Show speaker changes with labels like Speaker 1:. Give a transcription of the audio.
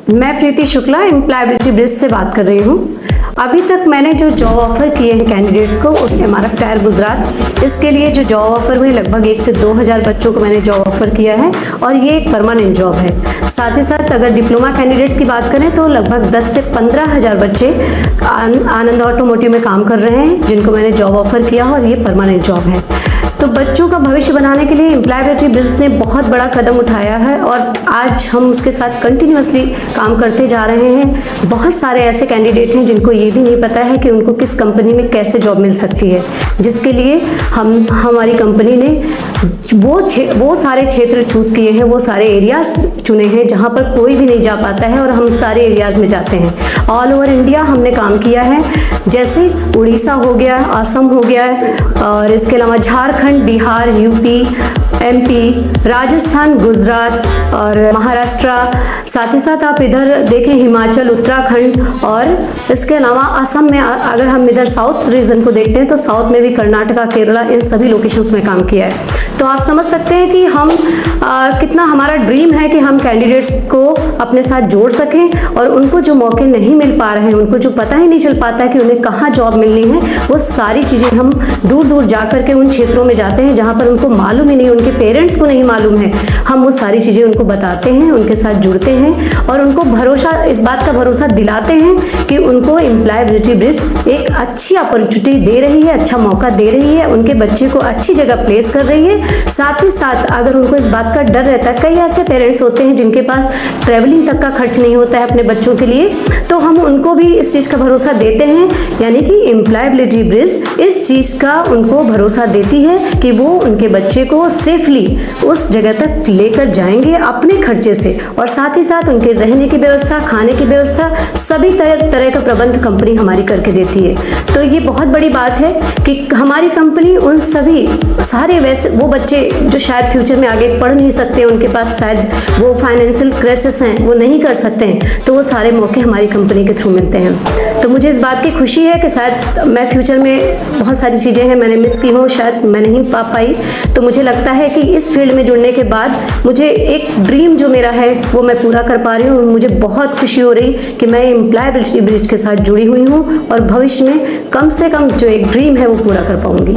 Speaker 1: मैं प्रीति Shukla employability bridge से बात कर रही हूँ। अभी तक मैंने जो जॉब ऑफर किए हैं कैंडिडेट्स को, एमआरएफ टायर गुजरात, इसके लिए जो जॉब ऑफर हुए लगभग 1 से 2,000 बच्चों को मैंने जॉब ऑफर किया है और ये एक परमानेंट जॉब है। साथ ही साथ अगर डिप्लोमा कैंडिडेट्स की बात करें तो लगभग 10 से 15,000 बच्चे आनंद ऑटोमोटिव में काम कर रहे हैं जिनको मैंने जॉब ऑफर किया और ये परमानेंट जॉब है। तो बच्चों का भविष्य बनाने के लिए एम्प्लॉयबिलिटी ब्रिज ने बहुत बड़ा कदम उठाया है और आज हम उसके साथ कंटिन्यूअसली काम करते जा रहे हैं। बहुत सारे ऐसे कैंडिडेट हैं जिनको ये भी नहीं पता है कि उनको किस कंपनी में कैसे जॉब मिल सकती है, जिसके लिए हमारी कंपनी ने वो सारे क्षेत्र चूज़ किए हैं, वो सारे एरियाज चुने हैं जहाँ पर कोई भी नहीं जा पाता है और हम सारे एरियाज़ में जाते हैं। ऑल ओवर इंडिया हमने काम किया है, जैसे उड़ीसा हो गया, असम हो गया और इसके अलावा झारखंड, बिहार, यूपी, एमपी, राजस्थान, गुजरात और महाराष्ट्र। साथ ही साथ आप इधर देखें हिमाचल, उत्तराखंड और इसके अलावा असम में अगर हम इधर साउथ रीजन को देखते हैं तो साउथ में भी कर्नाटका, केरला, इन सभी लोकेशंस में काम किया है। तो आप समझ सकते हैं कि हम कितना हमारा ड्रीम है कि हम कैंडिडेट्स को अपने साथ जोड़ सकें और उनको जो मौके नहीं मिल पा रहे हैं, उनको जो पता ही नहीं चल पाता है कि उन्हें कहाँ जॉब मिलनी है, वो सारी चीज़ें हम दूर दूर जा करके उन क्षेत्रों में जाते हैं जहाँ पर उनको मालूम ही नहीं, उनके पेरेंट्स को नहीं मालूम है। हम वो सारी चीज़ें उनको बताते हैं, उनके साथ जुड़ते हैं और उनको भरोसा, इस बात का भरोसा दिलाते हैं कि उनको एम्प्लॉयबिलिटी ब्रिज एक अच्छी अपॉर्चुनिटी दे रही है, अच्छा मौका दे रही है, उनके बच्चे को अच्छी जगह प्लेस कर रही है। साथ ही साथ अगर उनको इस बात का डर रहता है, कई ऐसे पेरेंट्स होते हैं जिनके पास ट्रैवलिंग तक का खर्च नहीं होता है अपने बच्चों के लिए, तो हम उनको भी इस चीज़ का भरोसा देते हैं। यानी कि एम्प्लॉयबिलिटी ब्रिज इस चीज़ का उनको भरोसा देती है कि वो उनके बच्चे को सेफली उस जगह तक लेकर जाएंगे अपने खर्चे से और साथ ही साथ उनके रहने की व्यवस्था, खाने की व्यवस्था, सभी तरह का प्रबंध कंपनी हमारी करके देती है। तो ये बहुत बड़ी बात है कि हमारी कंपनी उन सभी सारे वैसे वो बच्चे जो शायद फ्यूचर में आगे पढ़ नहीं सकते, उनके पास शायद वो फाइनेंशियल क्राइसिस हैं, वो नहीं कर सकते हैं, तो वो सारे मौके हमारी कंपनी के थ्रू मिलते हैं। तो मुझे इस बात की खुशी है कि शायद मैं फ्यूचर में बहुत सारी चीज़ें हैं मैंने मिस की हों, शायद मैं नहीं पा पाई, तो मुझे लगता है कि इस फील्ड में जुड़ने के बाद मुझे एक ड्रीम जो मेरा है वो मैं पूरा कर पा रही हूँ। मुझे बहुत खुशी हो रही कि मैं एम्प्लॉयबिलिटी ब्रिज के साथ जुड़ी हुई हूँ और भविष्य में कम से कम जो एक ड्रीम है वो पूरा कर पाऊँगी।